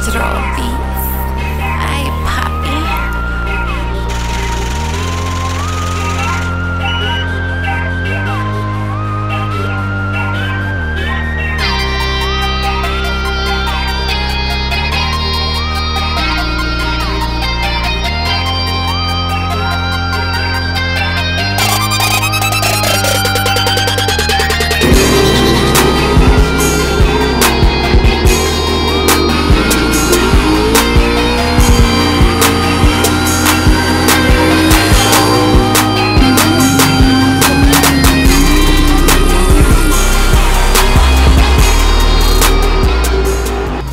digital beats. Ay, papi.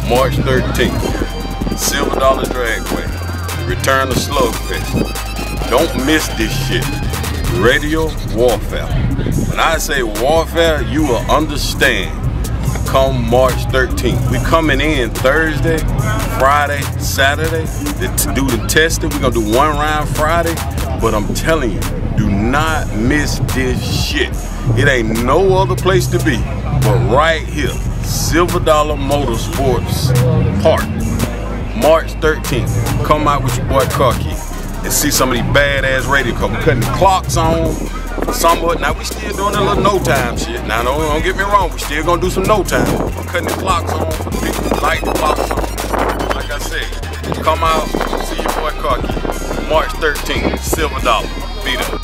March 13th, Silver Dollar Dragway, return to Slugfest. Don't miss this shit. Radio warfare. When I say warfare, you will understand. Come March 13th. We coming in Thursday, Friday, Saturday to do the testing. We're gonna do one round Friday, but I'm telling you, do not miss this shit. It ain't no other place to be but right here. Silver Dollar Motorsports Park, March 13th. Come out with your boy Karki and see some of these badass radio cars. We're cutting the clocks on for some of it. Now we still doing a little no time shit. Now don't get me wrong, we still gonna do some no time. We're cutting the clocks on for the people who like the clocks on. Like I said, come out, see your boy Karki, March 13th, Silver Dollar. Beat up.